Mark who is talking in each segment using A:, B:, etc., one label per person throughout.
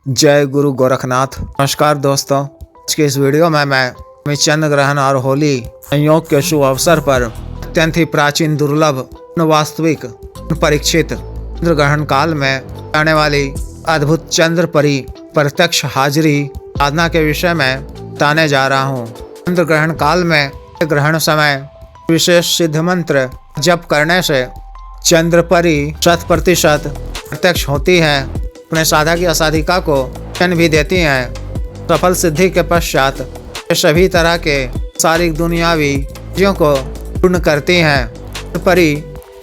A: जय गुरु गोरखनाथ। नमस्कार दोस्तों, आज के इस वीडियो में मैं चंद्र ग्रहण और होली संयोग के शुभ अवसर पर अत्यंत ही प्राचीन, दुर्लभ, वास्तविक, परीक्षित चंद्र ग्रहण काल में आने वाली अद्भुत चंद्र परी प्रत्यक्ष हाजिरी साधना के विषय में बताने जा रहा हूँ। चंद्र ग्रहण काल में ग्रहण समय विशेष सिद्ध मंत्र जप करने से चंद्र परी 100% प्रत्यक्ष होती है, अपने साधक या साधिका को जन भी देती हैं। सफल सिद्धि के पश्चात ये सभी तरह के शारीरिक दुनियावी चीजों को पूर्ण करती हैं। परी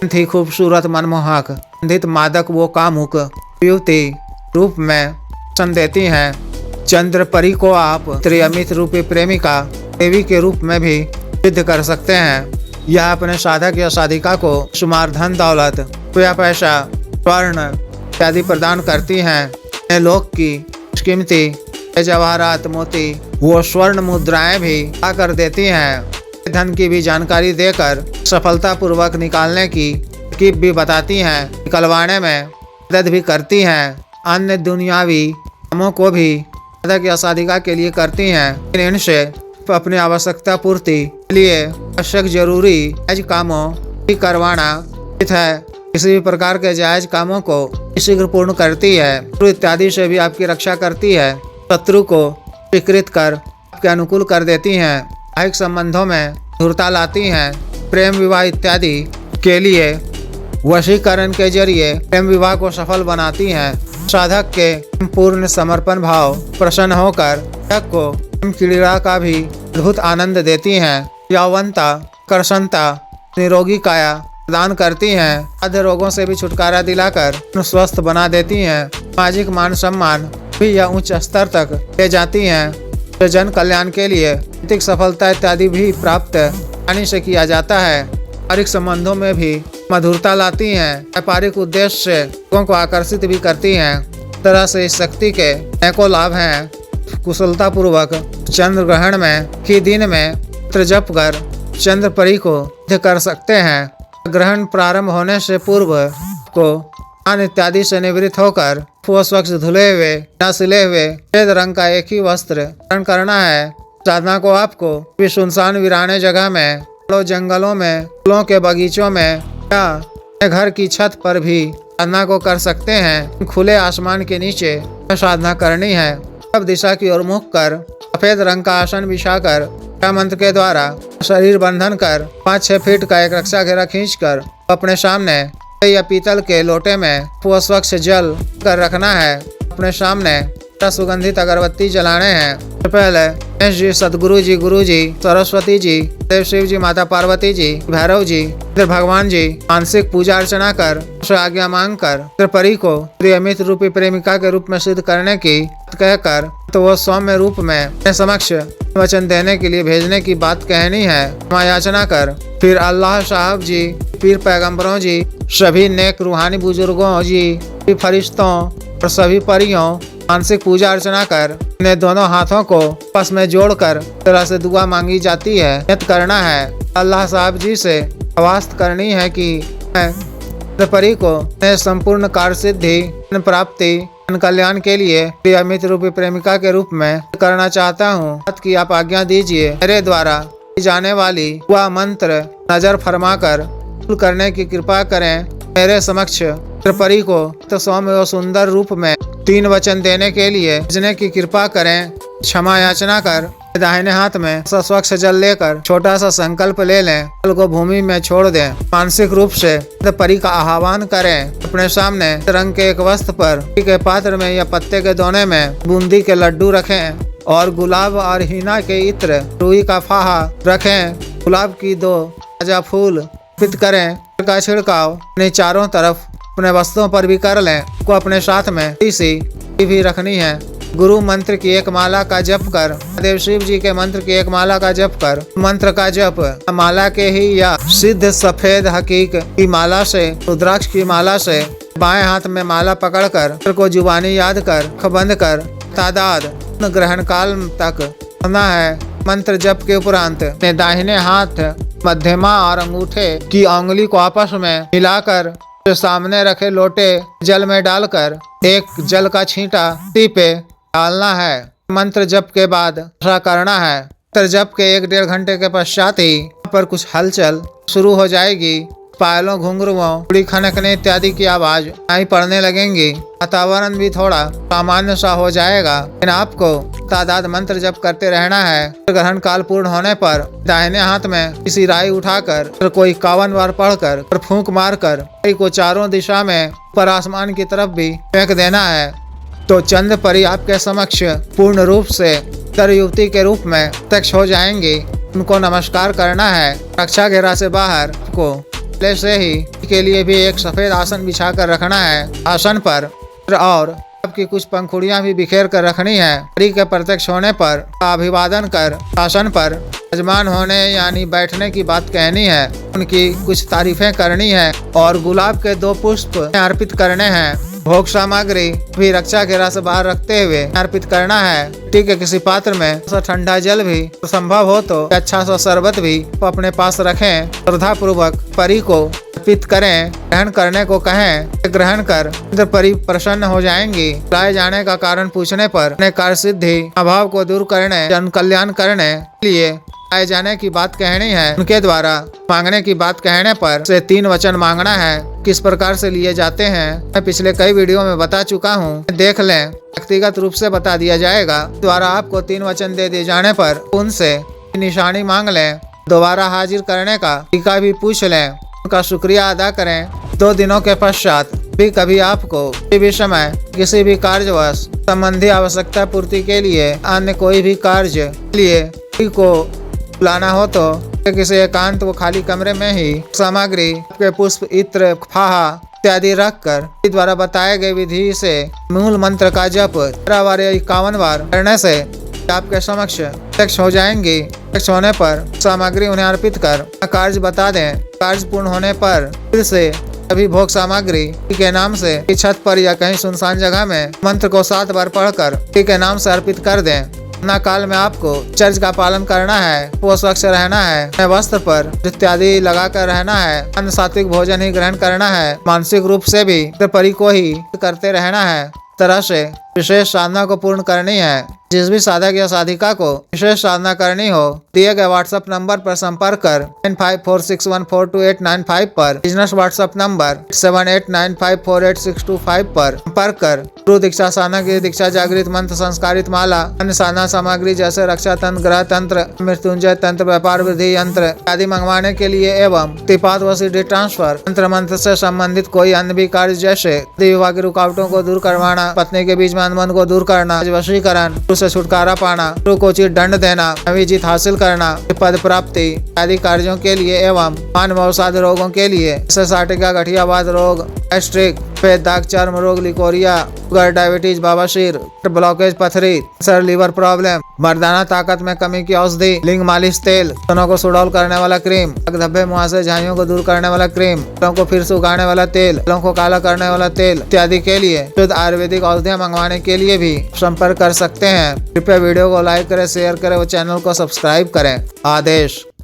A: थी खूबसूरत, मनमोहक, गंधित, मादक वो कामुक युवती रूप में दर्शन देती हैं। चंद्र परी को आप त्रिअमित रूपी प्रेमिका देवी के रूप में भी सिद्ध कर सकते हैं। यह अपने साधक या साधिका को शुमार, धन दौलत, रुपया, पैसा, स्वर्ण इत्यादि प्रदान करती हैं। लोक की कीमती जवाहरात, मोती वो स्वर्ण मुद्राएं भी आकर देती हैं। धन की भी जानकारी देकर सफलतापूर्वक निकालने की तरकीब भी बताती हैं। निकलवाने में मदद भी करती हैं। अन्य दुनियावी कामों को भी साधक या साधिका के लिए करती हैं। इनसे अपनी आवश्यकता पूर्ति के लिए आवश्यक जरूरी जायज कामों भी करवाना उचित है। किसी भी प्रकार के जायज कामों को शीघ्र पूर्ण करती है। शत्रु इत्यादि से भी आपकी रक्षा करती है। शत्रु को स्वीकृत कर आपके अनुकूल कर देती हैं। वैवाहिक संबंधों में मधुरता लाती हैं। प्रेम विवाह इत्यादि के लिए वशीकरण के जरिए प्रेम विवाह को सफल बनाती हैं। साधक के पूर्ण समर्पण भाव प्रसन्न होकर साधक को क्रीड़ा का भी अद्भुत आनंद देती हैं। यौवनता, कर्षणता, निरोगी काया प्रदान करती हैं। आधे रोगों से भी छुटकारा दिलाकर स्वस्थ बना देती हैं। सामाजिक मान सम्मान भी या उच्च स्तर तक ले जाती हैं। जन कल्याण के लिए आर्थिक सफलता इत्यादि भी प्राप्त आसानी से किया जाता है। पारिवारिक संबंधों में भी मधुरता लाती हैं। व्यापारिक उद्देश्य से लोगों को आकर्षित भी करती हैं। इस तरह से इस शक्ति के अनेकों लाभ हैं। कुशलता पूर्वक चंद्र ग्रहण में ही दिन में मंत्र जप कर चंद्र परी को सिद्ध कर सकते हैं। ग्रहण प्रारंभ होने से पूर्व को स्नान इत्यादि से निवृत्त होकर स्वच्छ धुले हुए, न सिले हुए सफेद रंग का एक ही वस्त्र धारण करना है। साधना को आपको भी सुनसान वीराने जगह में, जंगलों में, फूलों के बगीचों में या घर की छत पर भी साधना को कर सकते हैं। खुले आसमान के नीचे साधना करनी है। सब दिशा की ओर मुख कर सफेद रंग का आसन बिछाकर मंत्र के द्वारा शरीर बंधन कर 5-6 फीट का एक रक्षा घेरा खींचकर अपने सामने या पीतल के लोटे में स्वच्छ जल कर रखना है। अपने सामने सुगंधित अगरबत्ती जलाने हैं। पहले गणेश जी, सदगुरु जी, गुरु जी, सरस्वती जी, देव शिव जी, माता पार्वती जी, भैरव जी, इंद्र भगवान जी मानसिक पूजा अर्चना कर आज्ञा मांग कर परी को त्रिअमित रूपी प्रेमिका के रूप में सिद्ध करने की कहकर तो वो सौम्य रूप में समक्ष वचन देने के लिए भेजने की बात कहनी है। याचना कर फिर अल्लाह साहब जी, पीर पैगंबरों जी, सभी नेक रूहानी बुजुर्गों जी, फरिश्तों और सभी परियों मानसिक पूजा अर्चना कर अपने दोनों हाथों को आपस में जोड़कर तरह से दुआ मांगी जाती है। नियत करना है, अल्लाह साहब जी से आवाज़ करनी है कि मैं परी को संपूर्ण कार्य सिद्धि, प्राप्ति, कल्याण के लिए अमित रूपी प्रेमिका के रूप में करना चाहता हूँ। बात की आप आज्ञा दीजिए। मेरे द्वारा जाने वाली वह मंत्र नजर फरमाकर करने की कृपा करें। मेरे समक्ष परी को तो सौम्य और सुंदर रूप में 3 वचन देने के लिए भेजने की कृपा करें। क्षमा याचना कर दाहिने हाथ में स्वच्छ जल लेकर छोटा सा संकल्प ले लें। जल को भूमि में छोड़ दें। मानसिक रूप से परी का आह्वान करें। अपने सामने रंग के एक वस्त्र पर के पात्र में या पत्ते के दोने में बूंदी के लड्डू रखें और गुलाब और हिना के इत्र, रुई का फाहा रखें। गुलाब की 2 ताजा फूल अर्पित करें। का छिड़काव अपने चारों तरफ अपने वस्त्रों पर भी कर लें। को अपने साथ में सी भी रखनी है। गुरु मंत्र की एक माला का जप कर, देव शिव जी के मंत्र की एक माला का जप कर, मंत्र का जप माला के ही या सिद्ध सफेद हकीक की माला से, रुद्राक्ष की माला से बाएं हाथ में माला पकड़कर मंत्र को जुबानी याद कर बंद कर तादाद ग्रहण काल तक करना है। मंत्र जप के उपरांत दाहिने हाथ मध्यमा और अंगूठे की उंगली को आपस में मिलाकर तो सामने रखे लोटे जल में डालकर एक जल का छींटा टी पे डालना है। मंत्र जप के बाद ऐसा करना है। मंत्र जप के 1-1.5 घंटे के पश्चात ही पर कुछ हलचल शुरू हो जाएगी। पायलों, घुंघरुओं, चूड़ी खनकने इत्यादि की आवाज आई पड़ने लगेंगी। वातावरण भी थोड़ा सामान्य सा हो जाएगा। लेकिन आपको तादाद मंत्र जप करते रहना है। ग्रहण काल पूर्ण होने पर दाहिने हाथ में किसी राई उठाकर कोई 51 बार पढ़कर और फूंक मारकर राई को चारों दिशा में ऊपर आसमान की तरफ भी फेंक देना है। तो चंद्र परी आपके समक्ष पूर्ण रूप से तर युवती के रूप में प्रत्यक्ष हो जाएंगी। उनको नमस्कार करना है। रक्षा घेरा से बाहर को पहले से ही के लिए भी एक सफेद आसन बिछा कर रखना है। आसन पर और आपकी कुछ पंखुड़ियां भी बिखेर कर रखनी है। परी के प्रत्यक्ष होने पर अभिवादन कर आसन पर यजमान होने यानी बैठने की बात कहनी है। उनकी कुछ तारीफें करनी है और गुलाब के 2 पुष्प अर्पित करने हैं। भोग सामग्री भी रक्षा घेरा से बाहर रखते हुए अर्पित करना है। ठीक है, किसी पात्र में ठंडा जल भी तो संभव हो तो अच्छा सा शरबत भी अपने पास रखें। श्रद्धा पूर्वक परी को अर्पित करें। ग्रहण करने को कहें। ग्रहण कर इंद्र परी प्रसन्न हो जाएंगी। लाए जाने का कारण पूछने पर अपने कार्य सिद्धि अभाव को दूर करने, जन कल्याण करने के लिए आए जाने की बात कहनी है। उनके द्वारा मांगने की बात कहने पर से 3 वचन मांगना है। किस प्रकार से लिए जाते हैं मैं पिछले कई वीडियो में बता चुका हूँ, देख लें। व्यक्तिगत रूप से बता दिया जाएगा। द्वारा आपको 3 वचन दे दिए जाने पर उनसे निशानी मांग लें। दोबारा हाजिर करने का तरीका भी पूछ लें। उनका शुक्रिया अदा करें। 2 दिनों के पश्चात भी कभी आपको किसी भी समय किसी भी कार्यवश संबंधी आवश्यकता पूर्ति के लिए अन्य कोई भी कार्य के लिए को बुलाना हो तो किसी एकांत व खाली कमरे में ही सामग्री के पुष्प, इत्र, फाहा इत्यादि रखकर द्वारा बताए गए विधि से मूल मंत्र का जप 51 बार करने से आपके समक्ष प्रत्यक्ष हो जाएंगी। प्रत्यक्ष होने पर सामग्री उन्हें अर्पित कर कार्य बता दें। कार्य पूर्ण होने पर फिर से सभी भोग सामग्री के नाम से छत पर या कहीं सुनसान जगह में मंत्र को 7 बार पढ़कर के नाम से अर्पित कर दें। ना काल में आपको चर्च का पालन करना है। वो स्वच्छ रहना है। वस्त्र पर इत्यादि लगा कर रहना है। अन्न सात्विक भोजन ही ग्रहण करना है। मानसिक रूप से भी परी को ही करते रहना है। तरह से विशेष साधना को पूर्ण करनी है। जिस भी साधक या साधिका को विशेष साधना करनी हो दिए गए व्हाट्सएप नंबर पर संपर्क कर 9546142895 पर, बिजनेस व्हाट्सएप नंबर 7895486225 पर संपर्क कर गुरु दीक्षा साधना की दीक्षा, जागृत मंत्र, संस्कारित माला, अन्य साधना सामग्री जैसे रक्षा तंत्र, ग्रह तंत्र, मृत्युंजय तंत्र, व्यापार वृद्धि यंत्र आदि मंगवाने के लिए एवं तिपात व सीडी ट्रांसफर तंत्र मंत्र से संबंधित कोई अन्य भी कार्य जैसे विवाह की रुकावटों को दूर करवाना, पत्नी के बीच में अनबन को दूर करना, वशीकरण से छुटकारा पाना, गुरु को उचित दंड देना, नवी जीत हासिल करना, पद प्राप्ति आदि कार्यों के लिए एवं मानवसाद रोगों के लिए साटिका, गठियावाद रोग, गैस्ट्रिक, पेट, दाग, चर्म रोग, लिकोरिया, शुगर, डायबिटीज, बवासीर, ब्लॉकेज, पथरी, सर, लीवर प्रॉब्लम, मर्दाना ताकत में कमी की औषधि, लिंग मालिश तेल, स्तनों को सुडौल करने वाला क्रीम, धब्बे, मुहासे, झाइयों को दूर करने वाला क्रीम, बालों को फिर से उगाने वाला तेल, बालों को काला करने वाला तेल इत्यादि के लिए शुद्ध आयुर्वेदिक औषधियाँ मंगवाने के लिए भी संपर्क कर सकते हैं। कृपया वीडियो को लाइक करें, शेयर करें व चैनल को सब्सक्राइब करें। आदेश।